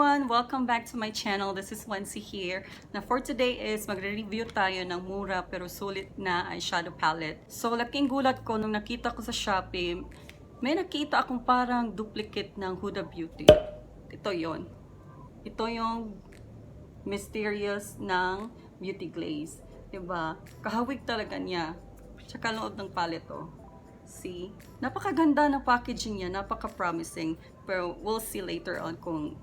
everyone! Welcome back to my channel. This is Wency here. Na for today is magre-review tayo ng mura pero sulit na eyeshadow palette. So laking gulat ko nung nakita ko sa Shopee, may nakita akong parang duplicate ng Huda Beauty. Ito yon. Ito yung mysterious ng Beauty Glazed. Diba? Kahawig talaga niya. Tsaka loob ng palette to. See? Napakaganda ng packaging niya, napaka-promising. Pero we'll see later on kung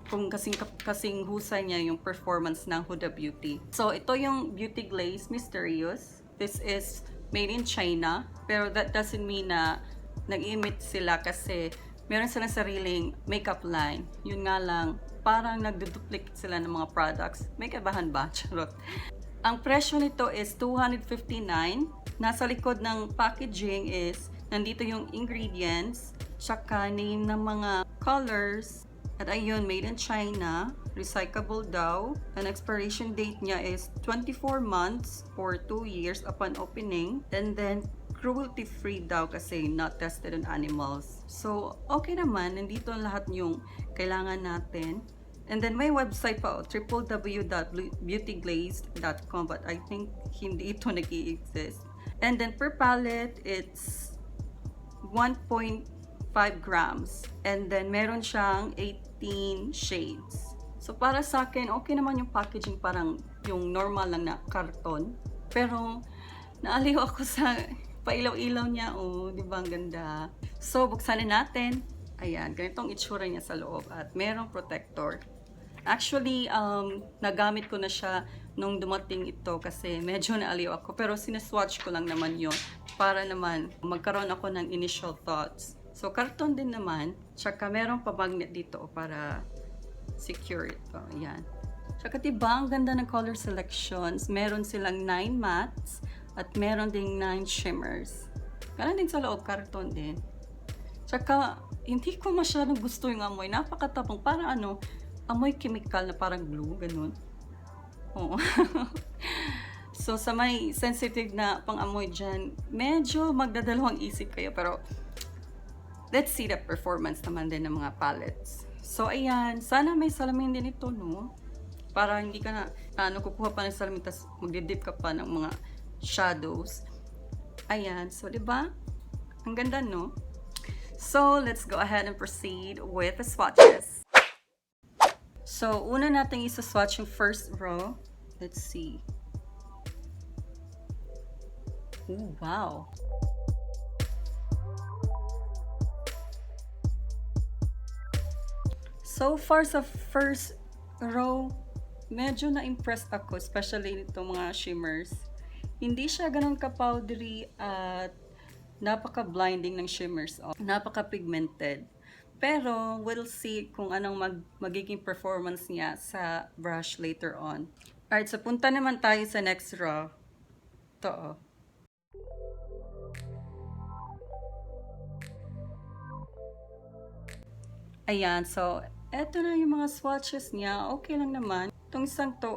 kasing husay niya yung performance ng Huda Beauty. So, ito yung Beauty Glazed Mysterious. This is made in China. Pero that doesn't mean na nag-emit sila kasi meron silang sariling makeup line. Yun nga lang, parang nagduduplicate sila ng mga products. May kabahan ba? Charot. Ang presyo nito is $259. Nasa likod ng packaging is nandito yung ingredients, tsaka name ng mga colors. At ayun, made in China, recyclable daw. Ang expiration date niya is 24 months or 2 years upon opening. And then, cruelty-free daw kasi not tested on animals. So, okay naman. Nandito lahat yung kailangan natin. And then, may website pa, www.beautyglazed.com, but I think hindi ito nag-i-exist. And then, per palette, it's 1.5 grams. And then, meron siyang 18 shades. So, para sa akin, okay naman yung packaging, parang yung normal lang na karton. Pero, naaliw ako sa pailaw-ilaw niya. Oh, di ba? Ang ganda. So, buksan na natin. Ayan, ganitong itsura niya sa loob. At merong protector. Actually, nagamit ko na siya nung dumating ito kasi medyo naaliw ako. Pero sinaswatch ko lang naman yun para naman magkaroon ako ng initial thoughts. So, karton din naman. Tsaka merong pamagnet dito para secure ito. Ayan. Tsaka diba, ang ganda ng color selections. Meron silang 9 mattes at meron ding 9 shimmers. Ganun din sa loob, karton din. Tsaka, hindi ko masyadong gusto yung amoy. Napakatapang. Para ano, amoy chemical na parang glue, ganun. Oo. So, sa may sensitive na pang-amoy dyan, medyo magdadalawang isip kayo. Pero, let's see the performance naman din ng mga palettes. So, ayan. Sana may salamin din ito, no? Para hindi ka na, kukuha pa ng salamin, tapos magdidip ka pa ng mga shadows. Ayan. So, diba? Ang ganda, no? So, let's go ahead and proceed with the swatches. So, una natin isa-swatch yung first row. Let's see. Ooh, wow. So far sa first row, medyo na-impressed ako, especially nitong mga shimmers. Hindi siya ganun ka-powdery at napaka-blinding ng shimmers. Napaka-pigmented. Pero, we'll see kung anong magiging performance niya sa brush later on. Alright, so punta naman tayo sa next row. Ito, Ayan, so, eto na yung mga swatches niya. Okay lang naman. Itong isang to,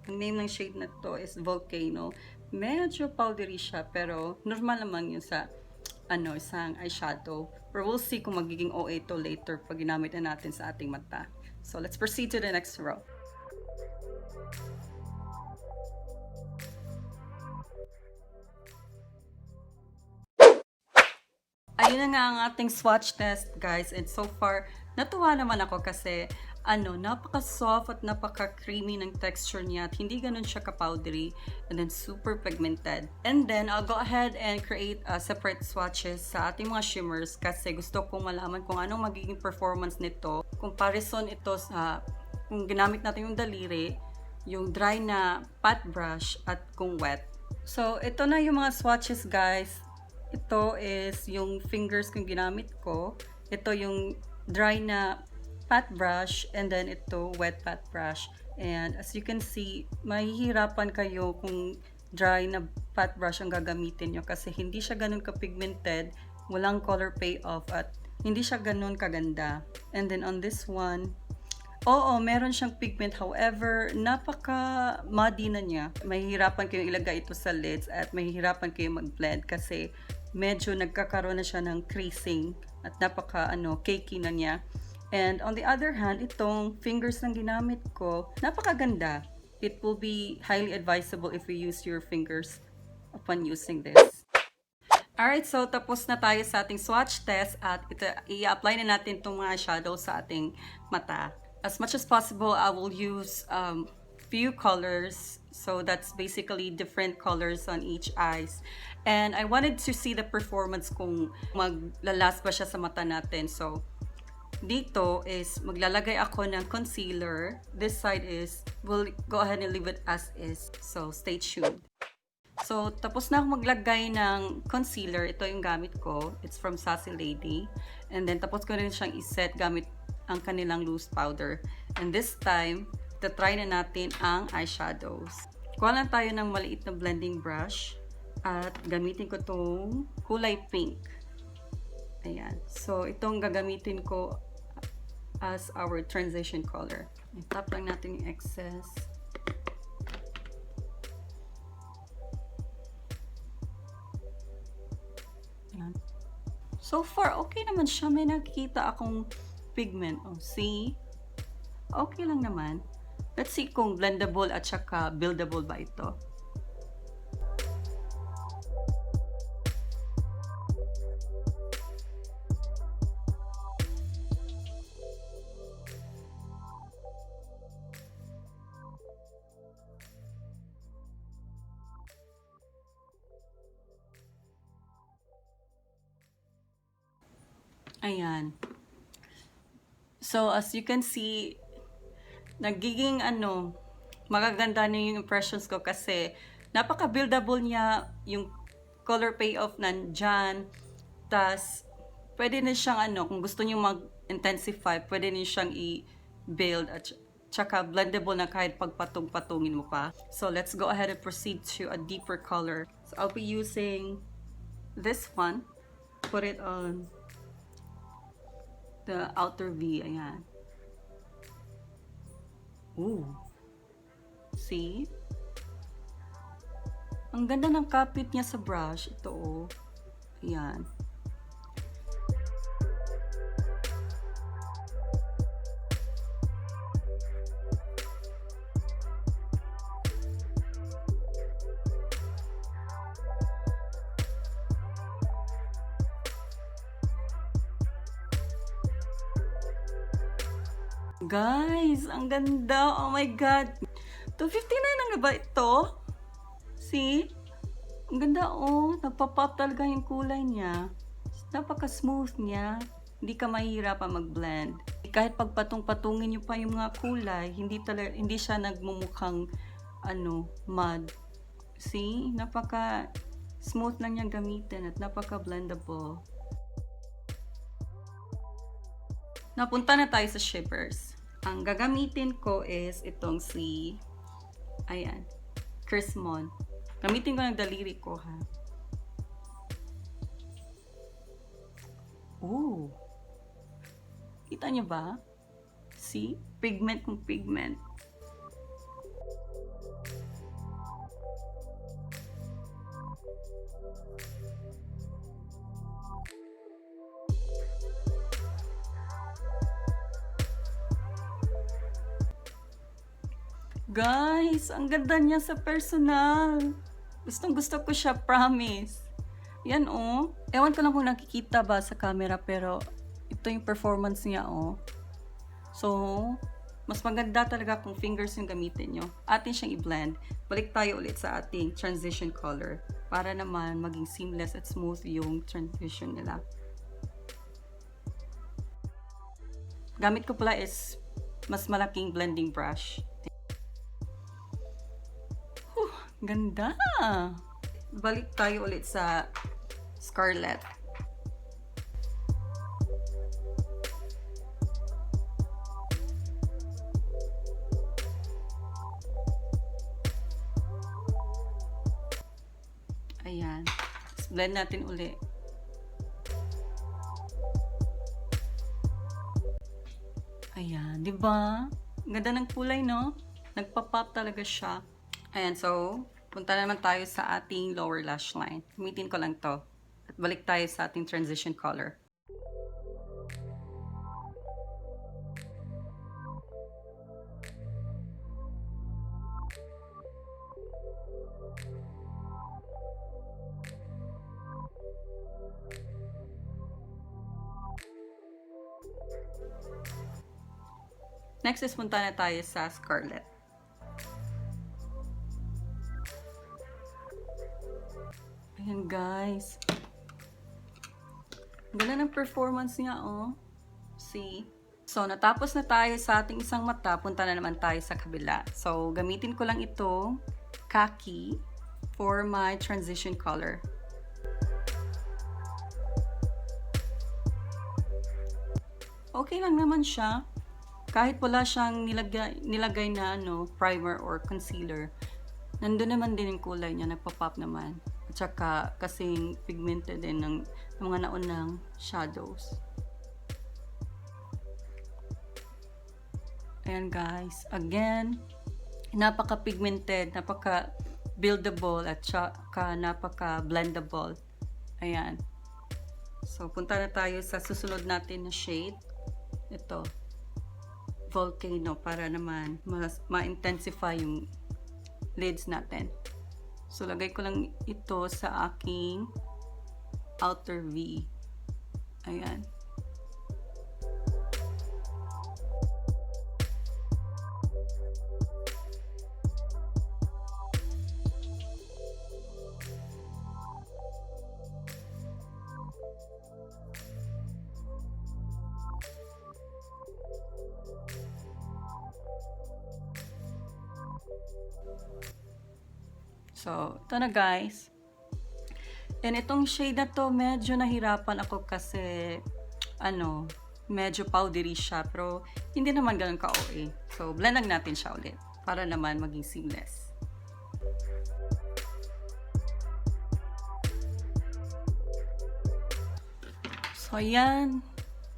ang name ng shade na to is Volcano. Medyo powdery siya, pero normal naman yun sa isang eyeshadow. Pero we'll see kung magiging OA to later pag ginamit na natin sa ating mata. So, let's proceed to the next row. Ayun na nga ang ating swatch test, guys. And so far, natuwa naman ako kasi napaka-soft at napaka-creamy ng texture niya at hindi ganun siya ka-powdery and then super pigmented. And then, I'll go ahead and create separate swatches sa ating mga shimmers kasi gusto kong malaman kung anong magiging performance nito. Comparison ito sa kung ginamit natin yung daliri, yung dry na pat brush at kung wet. So, ito na yung mga swatches, guys. Ito is yung fingers kong ginamit ko. Ito yung dry na pat brush and then ito wet pat brush. And as you can see, mahihirapan kayo kung dry na pat brush ang gagamitin nyo kasi hindi siya ganun ka-pigmented, walang color payoff at hindi siya ganun kaganda. And then on this one, meron siyang pigment, however, napaka-muddy na niya. Mahihirapan kayo ilagay ito sa lids at mahihirapan kayo mag-blend kasi medyo nagkakaroon na siya ng creasing at napaka cakey na niya. And on the other hand, itong fingers na ginamit ko, napakaganda. It will be highly advisable if you use your fingers upon using this. Alright, so tapos na tayo sa ating swatch test at i-apply na natin itong mga shadow sa ating mata. As much as possible, I will use few colors. So that's basically different colors on each eyes. And I wanted to see the performance kung maglalas ba siya sa mata natin. So dito is maglalagay ako ng concealer. This side is, we'll go ahead and leave it as is. So stay tuned. So, tapos na ako maglagay ng concealer. Ito yung gamit ko. It's from Sassy Lady. And then, tapos ko rin siyang iset gamit ang kanilang loose powder. And this time, try na natin ang eyeshadows. Kuha lang tayo ng maliit na blending brush. At gamitin ko itong kulay pink. Ayan. So, itong gagamitin ko as our transition color. I-tap lang natin yung excess. So far, okay naman siya. May nakikita akong pigment. Oh, see? Okay lang naman. Let's see kung blendable at saka buildable ba ito. Ayan. So, as you can see, nagiging magaganda na yung impressions ko kasi napaka-buildable niya, yung color payoff nandyan. Tas, pwede na siyang kung gusto niyo mag-intensify, pwede na siyang i-build at tsaka blendable na kahit pagpatong-patungin mo pa. So, let's go ahead and proceed to a deeper color. So, I'll be using this one. Put it on the outer V, ayan. Ooh. See? Ang ganda ng kapit niya sa brush. Ito, oh. Ayan. Guys, ang ganda. Oh my God. 259 na nga ba ito? See? Ang ganda, oh. Nagpa-pop talaga yung kulay niya. Napaka-smooth niya. Hindi ka mahihirapan mag-blend. Kahit pagpatong-patungin nyo pa yung mga kulay, hindi siya nagmumukhang matte. See? Napaka-smooth lang niyang gamitin at napaka-blendable. Napunta na tayo sa shippers. Ang gagamitin ko is itong ayan, Chrismon. Gamitin ko ng daliri ko, ha. Ooh. Kita niyo ba? See? Pigment kung pigment. Guys, ang ganda niya sa personal. Gustong gusto ko siya, promise. Yan, oh. Ewan ko lang kung nakikita ba sa camera, pero ito yung performance niya, oh. So, mas maganda talaga kung fingers yung gamitin nyo. Atin siyang i-blend. Balik tayo ulit sa ating transition color para naman maging seamless at smooth yung transition nila. Gamit ko pala is mas malaking blending brush. Ganda! Balik tayo ulit sa Scarlet. Ayan. Blend natin ulit. Ayan, di ba? Ganda ng kulay, no? Nagpa-pop talaga siya. Ayan, so, punta naman tayo sa ating lower lash line. Gamitin ko lang to. At balik tayo sa ating transition color. Next is punta na tayo sa Scarlet. Ayan guys. Ganda ng performance niya, oh. See? So, natapos na tayo sa ating isang mata. Punta na naman tayo sa kabila. So, gamitin ko lang ito, khaki, for my transition color. Okay lang naman siya. Kahit wala siyang nilagay na primer or concealer. Nandun naman din yung kulay niya. Nagpa-pop naman. At saka kasing pigmented din ng mga naunang shadows. Ayan guys. Again, napaka-pigmented, napaka-buildable, at saka napaka-blendable. Ayan. So, punta na tayo sa susunod natin na shade. Ito. Volcano, para naman mas ma-intensify yung lids natin. So, lagay ko lang ito sa aking outer V. Ayan. So, ito na guys. And itong shade na to, medyo nahirapan ako kasi, medyo powdery siya. Pero, hindi naman ganun ka-OA. So, blend lang natin siya ulit. Para naman maging seamless. So, ayan.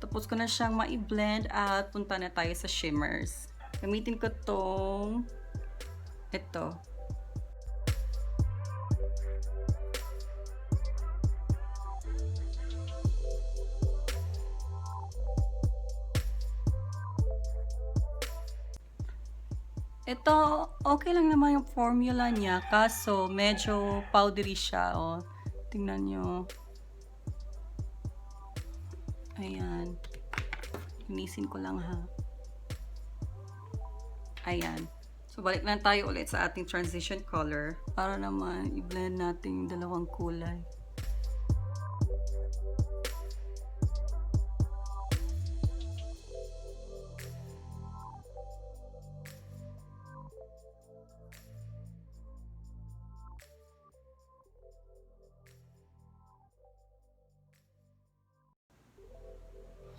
Tapos ko na siyang ma-blend at punta na tayo sa shimmers. Gamitin ko tong ito. Ito, okay lang naman yung formula niya, kaso medyo powdery siya, oh. Tingnan nyo. Ayan. Linisin ko lang, ha. Ayan. So, balik na tayo ulit sa ating transition color para naman i-blend natin yung dalawang kulay.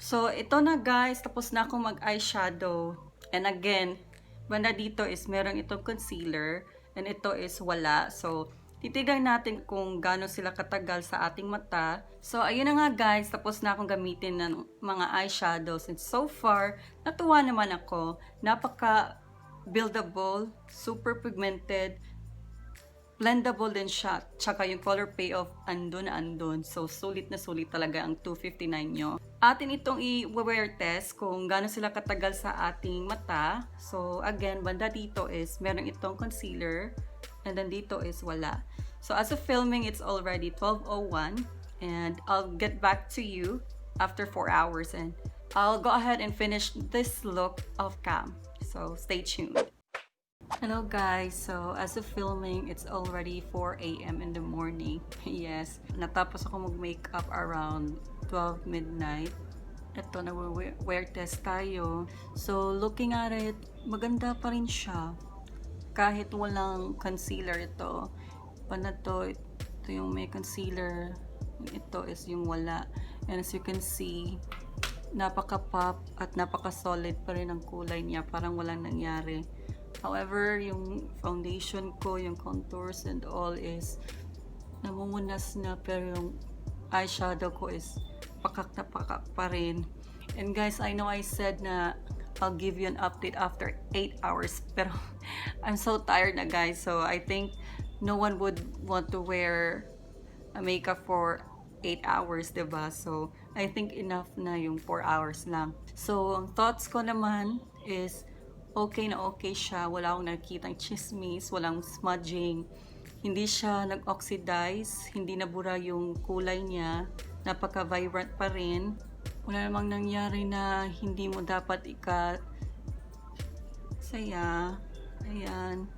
So, ito na guys. Tapos na akong mag-eyeshadow. And again, banda dito is meron itong concealer. And ito is wala. So, titignan natin kung gaano sila katagal sa ating mata. So, ayun na nga guys. Tapos na akong gamitin ng mga eyeshadows. And so far, natuwa naman ako. Napaka-buildable, super pigmented, blendable din siya. Tsaka yung color payoff, andun na andun. So, sulit na sulit talaga ang 259 nyo. Atin itong i-wear test kung gaano sila katagal sa ating mata. So, again, banda dito is meron itong concealer. And then dito is wala. So, as of filming, it's already 12:01. And I'll get back to you after 4 hours. And I'll go ahead and finish this look off cam. So, stay tuned. Hello guys, so as of filming, it's already 4 AM in the morning. Yes, natapos ako mag-makeup around 12 midnight. Ito, na-wear test tayo. So, looking at it, maganda pa rin siya. Kahit walang concealer ito. Ito yung may concealer. Ito is yung wala. And as you can see, napaka-pop at napaka-solid pa rin ang kulay niya. Parang walang nangyari. However, yung foundation ko, yung contours and all is namumunas na, pero yung eyeshadow ko is pakak na pakak pa rin. And guys, I know I said na I'll give you an update after 8 hours, pero I'm so tired na guys. So I think no one would want to wear a makeup for 8 hours, diba? So I think enough na yung 4 hours lang. So ang thoughts ko naman is okay na okay siya. Wala akong nakikitang chismis, walang smudging. Hindi siya nag-oxidize, hindi nabura yung kulay niya. Napaka-vibrant pa rin. Wala namang nangyari na hindi mo dapat Saya. Ayan.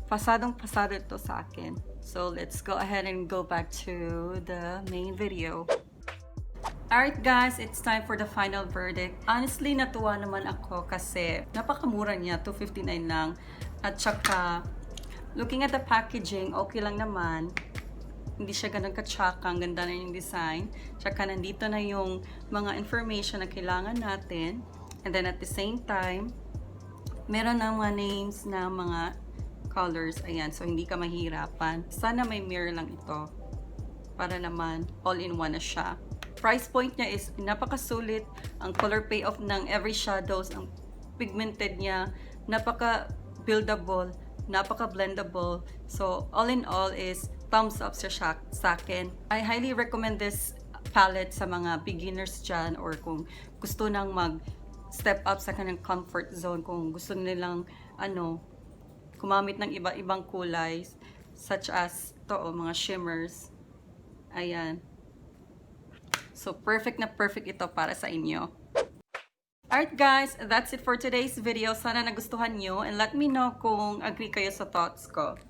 Pasadong pasado ito sa akin. So, let's go ahead and go back to the main video. Alright guys, it's time for the final verdict. Honestly, natuwa naman ako kasi napakamura niya, $2.59 lang. At saka, looking at the packaging, okay lang naman. Hindi siya ganun katsaka, ang ganda na yung design. Tsaka nandito na yung mga information na kailangan natin. And then at the same time, meron na mga names na mga colors. Ayan, so hindi ka mahirapan. Sana may mirror lang ito. Para naman, all-in-one na siya. Price point niya is napakasulit. Ang color payoff ng every shadows, ang pigmented niya, napaka-buildable, napaka-blendable. So, all in all is thumbs up sa akin. I highly recommend this palette sa mga beginners dyan or kung gusto nang mag-step up sa kanilang comfort zone, kung gusto nilang gumamit ng iba-ibang kulay such as mga shimmers. Ayan. So, perfect na perfect ito para sa inyo. Alright guys, that's it for today's video. Sana nagustuhan nyo and let me know kung agree kayo sa thoughts ko.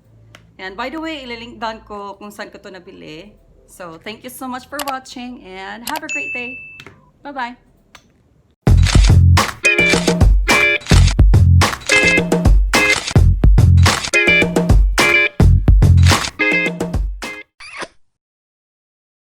And by the way, ililink down ko kung saan ko ito nabili. So, thank you so much for watching and have a great day. Bye-bye!